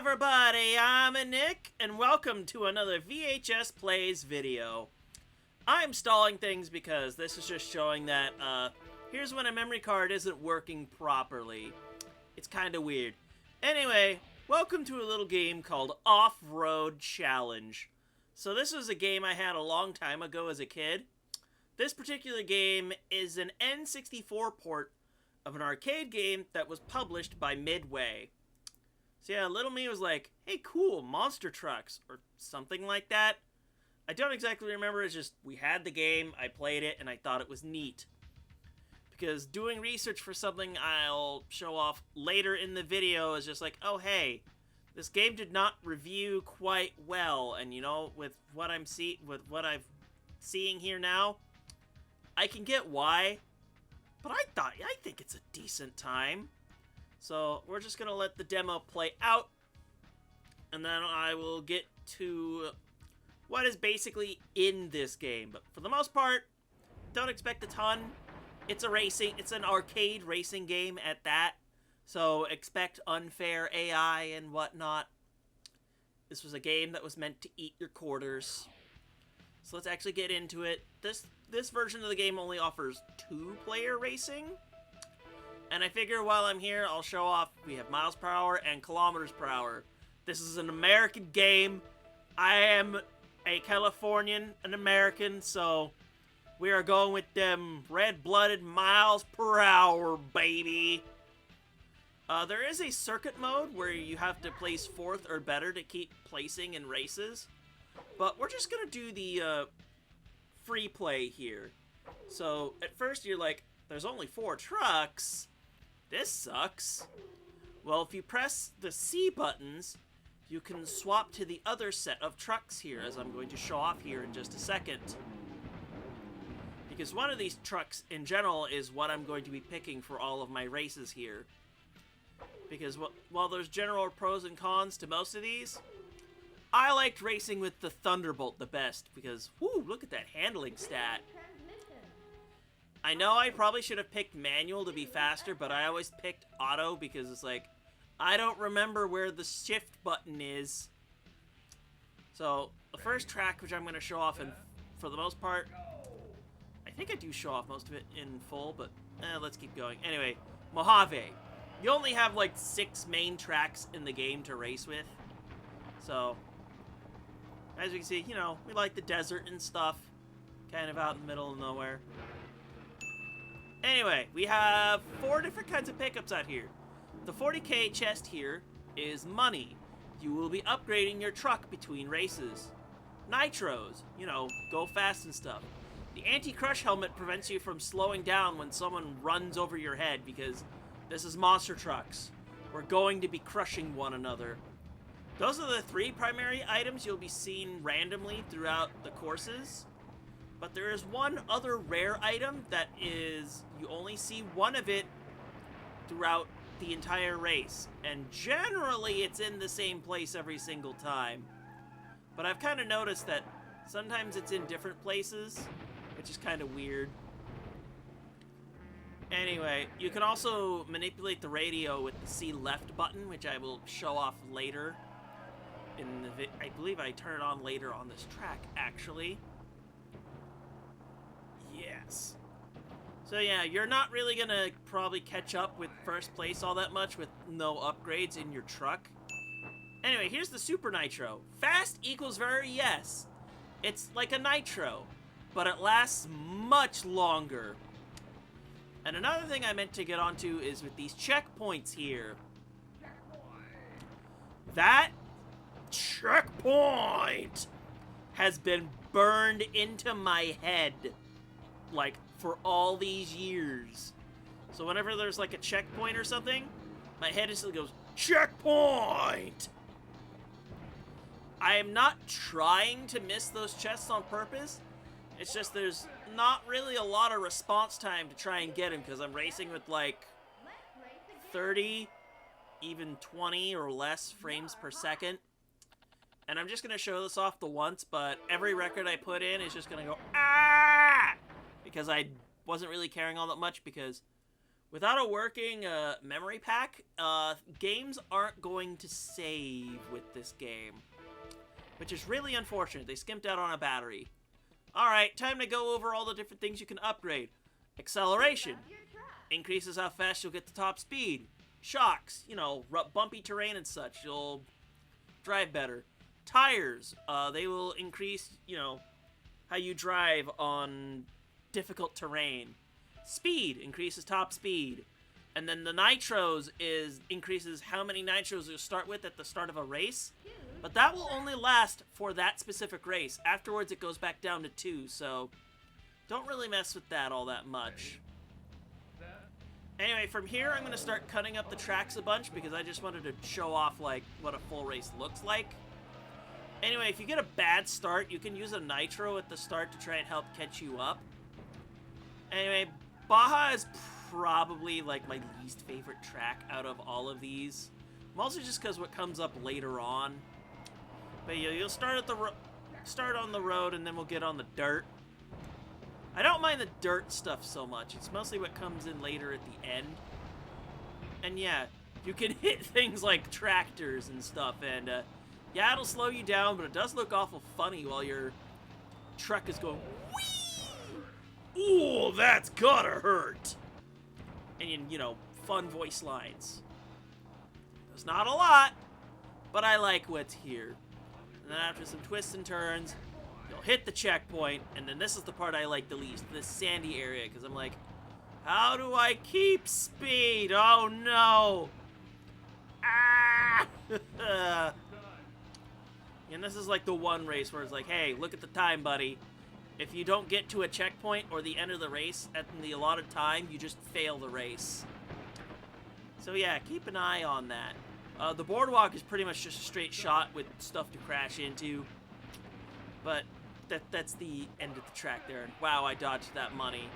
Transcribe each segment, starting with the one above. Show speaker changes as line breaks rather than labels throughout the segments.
everybody, I'm Nick, and welcome to another VHS Plays video. I'm stalling things because this is just showing that, here's when a memory card isn't working properly. It's kinda weird. Anyway, welcome to a little game called Off-Road Challenge. So this was a game I had a long time ago as a kid. This particular game is an N64 port of an arcade game that was published by Midway. So yeah, little me was like, hey cool, monster trucks, or something like that. I don't exactly remember, it's just, we had the game, I played it, and I thought it was neat. Because doing research for something I'll show off later in the video is just like, oh hey, this game did not review quite well, and you know, with what I'm seeing here now, I can get why, but I think it's a decent time. So we're just gonna let the demo play out, and then I will get to what is basically in this game. But for the most part, don't expect a ton. It's an arcade racing game at that, so expect unfair AI and whatnot. This was a game that was meant to eat your quarters. So let's actually get into it. This version of the game only offers 2-player racing. And I figure while I'm here, I'll show off, we have miles per hour and kilometers per hour. This is an American game. I am a Californian, an American, so we are going with them red-blooded miles per hour, baby. There is a circuit mode where you have to place 4th or better to keep placing in races. But we're just gonna do the free play here. So at first you're like, there's only 4 trucks. This sucks. Well, if you press the C buttons, you can swap to the other set of trucks here, as I'm going to show off here in just a second. Because one of these trucks, in general, is what I'm going to be picking for all of my races here. Because while there's general pros and cons to most of these, I liked racing with the Thunderbolt the best, because, whoo, look at that handling stat. I know I probably should have picked manual to be faster, but I always picked auto because it's like, I don't remember where the shift button is. So, the first track, which I'm going to show off, and for the most part, I think I do show off most of it in full, but let's keep going. Anyway, Mojave. You only have like 6 main tracks in the game to race with. So, as you can see, you know, we like the desert and stuff, kind of out in the middle of nowhere. Anyway, we have 4 different kinds of pickups out here. The 40K chest here is money. You will be upgrading your truck between races. Nitros, you know, go fast and stuff. The anti-crush helmet prevents you from slowing down when someone runs over your head because this is monster trucks. We're going to be crushing one another. Those are the 3 primary items you'll be seeing randomly throughout the courses. But there is one other rare item that is, you only see one of it throughout the entire race. And generally it's in the same place every single time. But I've kind of noticed that sometimes it's in different places, which is kind of weird. Anyway, you can also manipulate the radio with the C left button, which I will show off later. I believe I turn it on later on this track, actually. Yes. So yeah, you're not really gonna probably catch up with first place all that much with no upgrades in your truck. Anyway, here's the Super Nitro. Fast equals very yes. It's like a Nitro, but it lasts much longer. And another thing I meant to get onto is with these checkpoints here. That checkpoint has been burned into my head, like, for all these years. So whenever there's like a checkpoint or something, my head just goes, checkpoint! I am not trying to miss those chests on purpose. It's just there's not really a lot of response time to try and get them because I'm racing with like 30, even 20 or less frames per second. And I'm just going to show this off the once, but every record I put in is just going to go, ah! Because I wasn't really caring all that much because Without a working memory pack, games aren't going to save with this game. Which is really unfortunate. They skimped out on a battery. Alright, time to go over all the different things you can upgrade. Acceleration. Increases how fast you'll get to top speed. Shocks. You know, bumpy terrain and such. You'll drive better. Tires. They will increase, you know, how you drive on difficult terrain. Speed. Increases top speed. And then the nitros increases how many nitros you'll start with at the start of a race. But that will only last for that specific race. Afterwards, it goes back down to 2, so don't really mess with that all that much. Anyway, from here, I'm going to start cutting up the tracks a bunch because I just wanted to show off, like, what a full race looks like. Anyway, if you get a bad start, you can use a nitro at the start to try and help catch you up. Anyway, Baja is probably, like, my least favorite track out of all of these. Mostly just because what comes up later on. But you'll start at start on the road, and then we'll get on the dirt. I don't mind the dirt stuff so much. It's mostly what comes in later at the end. And yeah, you can hit things like tractors and stuff, and yeah, it'll slow you down, but it does look awful funny while your truck is going whee! Ooh, that's gotta hurt! And you know, fun voice lines. There's not a lot, but I like what's here. And then after some twists and turns, you'll hit the checkpoint, and then this is the part I like the least, this sandy area, because I'm like, how do I keep speed? Oh no! Ah! And this is like the one race where it's like, hey, look at the time, buddy. If you don't get to a checkpoint or the end of the race at the allotted time, you just fail the race. So yeah, keep an eye on that. The boardwalk is pretty much just a straight shot with stuff to crash into. But that's the end of the track there. And wow, I dodged that money.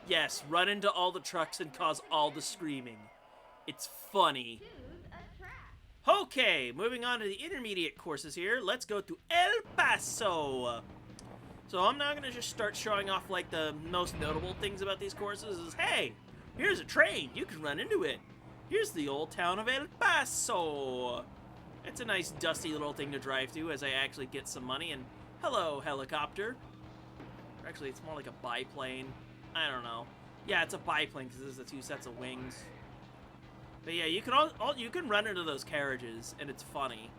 Yes, run into all the trucks and cause all the screaming. It's funny. Okay, moving on to the intermediate courses here. Let's go to El Paso. So I'm now going to just start showing off like the most notable things about these courses is, hey, here's a train. You can run into it. Here's the old town of El Paso. It's a nice dusty little thing to drive to as I actually get some money. And hello, helicopter. Or actually, it's more like a biplane. I don't know. Yeah, it's a biplane because there's the 2 sets of wings. But yeah, you can run into those carriages, and it's funny.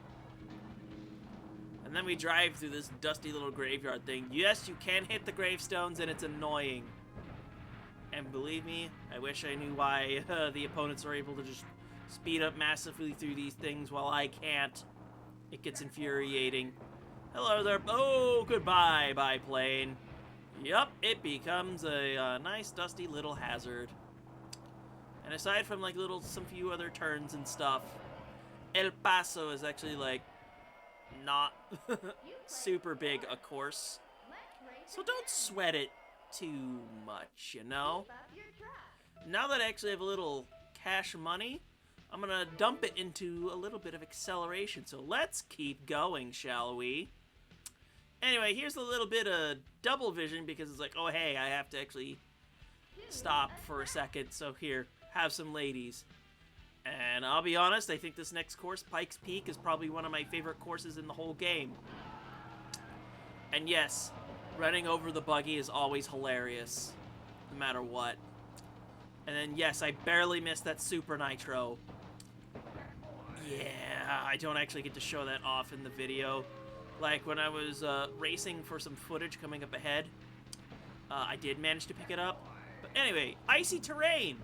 And then we drive through this dusty little graveyard thing. Yes, you can hit the gravestones, and it's annoying. And believe me, I wish I knew why the opponents are able to just speed up massively through these things while I can't. It gets infuriating. Hello there. Oh, goodbye, biplane. Yup, it becomes a nice dusty little hazard. And aside from like some few other turns and stuff, El Paso is actually like not super big a course. So don't sweat it too much, you know? Now that I actually have a little cash money, I'm gonna dump it into a little bit of acceleration. So let's keep going, shall we? Anyway, here's a little bit of double vision because it's like, oh hey, I have to actually stop for a second. So here, have some ladies. And I'll be honest, I think this next course, Pikes Peak, is probably one of my favorite courses in the whole game. And yes, running over the buggy is always hilarious, no matter what. And then yes, I barely missed that Super Nitro. Yeah, I don't actually get to show that off in the video. Like when I was racing for some footage coming up ahead, I did manage to pick it up. But anyway, icy terrain.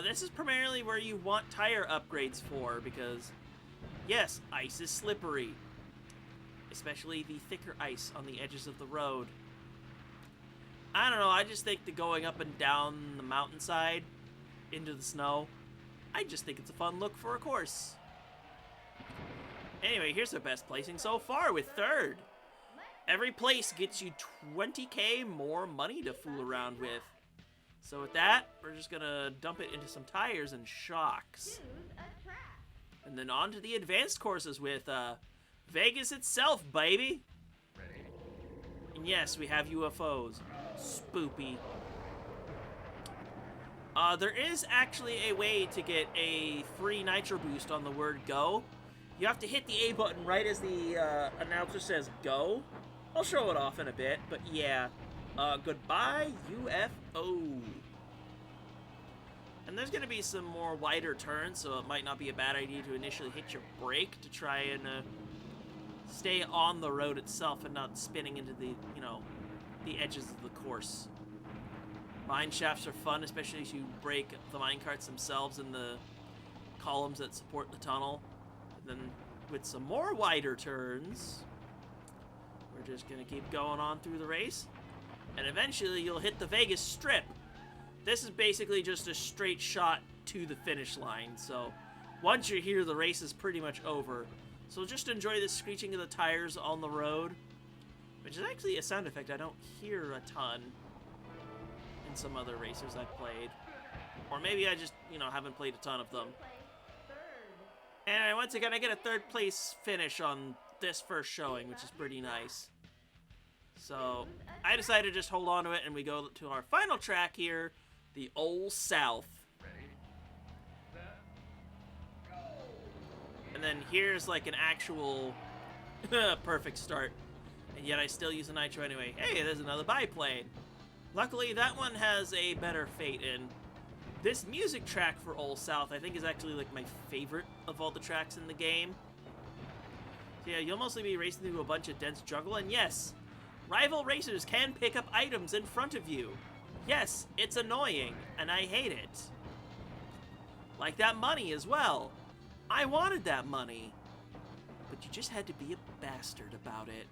This is primarily where you want tire upgrades for, because, yes, ice is slippery. Especially the thicker ice on the edges of the road. I don't know, I just think the going up and down the mountainside into the snow, I just think it's a fun look for a course. Anyway, here's the best placing so far with 3rd. Every place gets you 20k more money to fool around with. So with that, we're just gonna dump it into some tires and shocks. And then on to the advanced courses with Vegas itself, baby. And yes, we have UFOs. Spoopy. There is actually a way to get a free nitro boost on the word go. You have to hit the A button right as the announcer says go. I'll show it off in a bit, but yeah. Goodbye, UFO. And there's going to be some more wider turns, so it might not be a bad idea to initially hit your brake to try and stay on the road itself and not spinning into the, you know, the edges of the course. Mine shafts are fun, especially as you break the minecarts themselves in the columns that support the tunnel. And then with some more wider turns, we're just going to keep going on through the race. And eventually you'll hit the Vegas Strip. This is basically just a straight shot to the finish line. So once you're here, the race is pretty much over. So just enjoy the screeching of the tires on the road, which is actually a sound effect I don't hear a ton in some other racers I've played. Or maybe I just, you know, haven't played a ton of them. And once again, I get a third place finish on this first showing, which is pretty nice. So I decided to just hold on to it, and we go to our final track here, the Old South. And then here's like an actual perfect start. And yet I still use a nitro anyway. Hey, there's another biplane. Luckily, that one has a better fate, and this music track for Old South, I think, is actually like my favorite of all the tracks in the game. So yeah, you'll mostly be racing through a bunch of dense jungle, and yes, rival racers can pick up items in front of you. Yes, it's annoying, and I hate it. Like that money as well. I wanted that money, but you just had to be a bastard about it.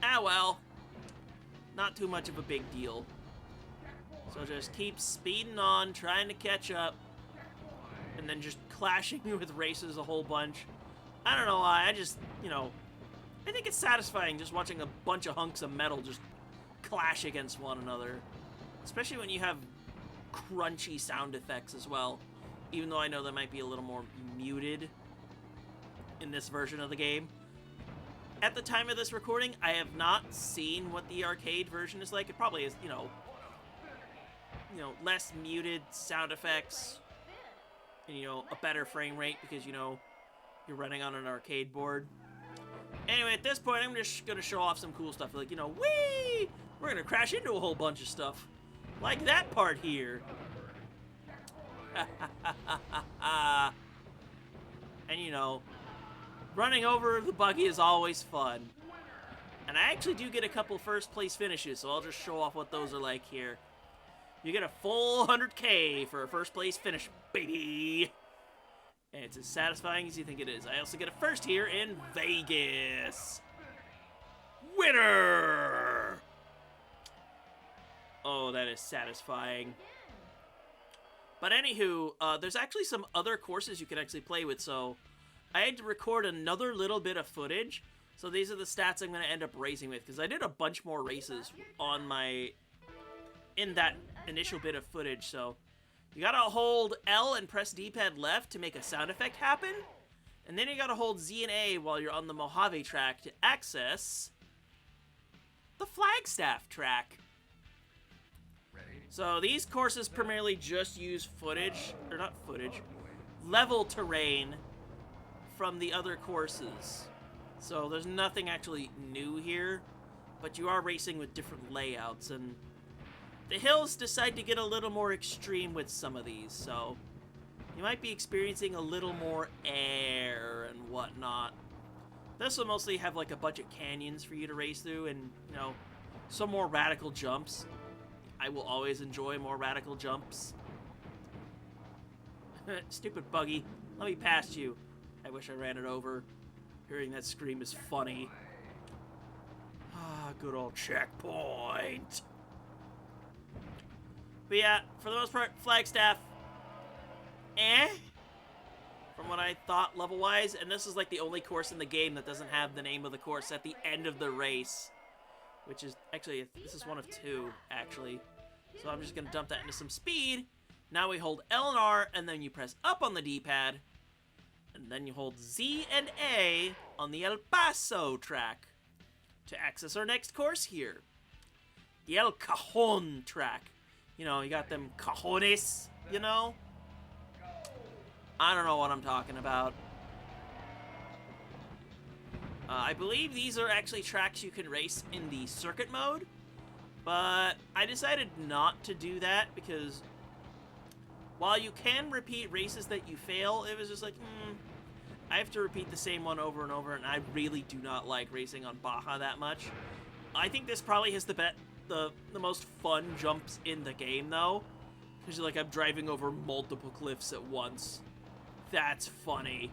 Ah well, not too much of a big deal. So just keep speeding on, trying to catch up, and then just clashing with racers a whole bunch. I don't know why, I just, you know, I think it's satisfying just watching a bunch of hunks of metal just clash against one another. Especially when you have crunchy sound effects as well. Even though I know they might be a little more muted in this version of the game. At the time of this recording, I have not seen what the arcade version is like. It probably is, you know, less muted sound effects. And, you know, a better frame rate because, you know, you're running on an arcade board. Anyway, at this point, I'm just going to show off some cool stuff. Like, you know, whee! We're going to crash into a whole bunch of stuff. Like that part here. And, you know, running over the buggy is always fun. And I actually do get a couple first place finishes, so I'll just show off what those are like here. You get a full 100K for a first place finish, baby! And it's as satisfying as you think it is. I also get a first here in Vegas. Winner! Oh, that is satisfying. But anywho, there's actually some other courses you can actually play with, so I had to record another little bit of footage. So these are the stats I'm going to end up racing with, because I did a bunch more races on in that initial bit of footage, so you gotta hold L and press D-pad left to make a sound effect happen, and then you gotta hold Z and A while you're on the Mojave track to access the Flagstaff track. So these courses primarily just use level terrain from the other courses. So there's nothing actually new here, but you are racing with different layouts, and the hills decide to get a little more extreme with some of these, so you might be experiencing a little more air and whatnot. This will mostly have like a bunch of canyons for you to race through, and, you know, some more radical jumps. I will always enjoy more radical jumps. Stupid buggy. Let me pass you. I wish I ran it over. Hearing that scream is funny. Ah, good old checkpoint. But yeah, for the most part, Flagstaff, from what I thought level-wise, and this is like the only course in the game that doesn't have the name of the course at the end of the race, which is, actually, this is one of two, actually. So I'm just going to dump that into some speed. Now we hold L and R, and then you press up on the D-pad, and then you hold Z and A on the El Paso track to access our next course here, the El Cajon track. You know, you got them cojones, you know? I don't know what I'm talking about. I believe these are actually tracks you can race in the circuit mode, but I decided not to do that because while you can repeat races that you fail, it was just like, I have to repeat the same one over and over, and I really do not like racing on Baja that much. I think this probably has the most fun jumps in the game, though, because like I'm driving over multiple cliffs at once. That's funny.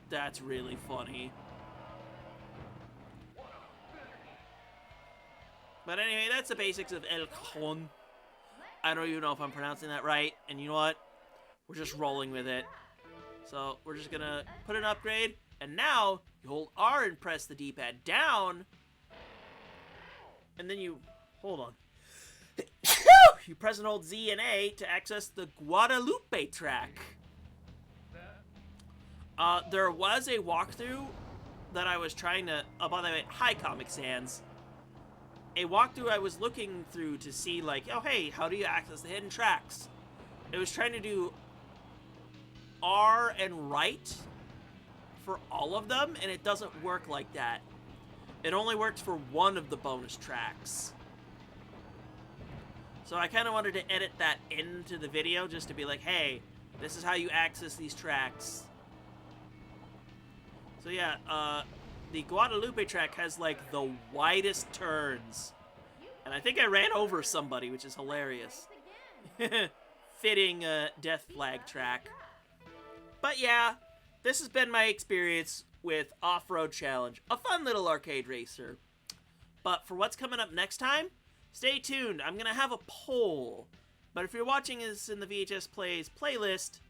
That's really funny. But anyway, that's the basics of El Cajon. I don't even know if I'm pronouncing that right. And you know what? We're just rolling with it. So we're just going to put an upgrade. And now you hold R and press the D-pad down. And then you... Hold on. You press and hold Z and A to access the Guadalupe track. There was a walkthrough that I was trying to... Oh, by the way, hi, Comic Sans. A walkthrough I was looking through to see, like, oh, hey, how do you access the hidden tracks? It was trying to do R and right for all of them, and it doesn't work like that. It only works for one of the bonus tracks. So I kind of wanted to edit that into the video just to be like, hey, this is how you access these tracks. So yeah, the Guadalupe track has, like, the widest turns. And I think I ran over somebody, which is hilarious. Fitting death flag track. But yeah, this has been my experience with Off-Road Challenge. A fun little arcade racer. But for what's coming up next time, stay tuned. I'm going to have a poll. But if you're watching this in the VHS Plays playlist,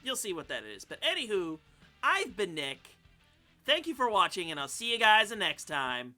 you'll see what that is. But anywho, I've been Nick. Thank you for watching, and I'll see you guys the next time.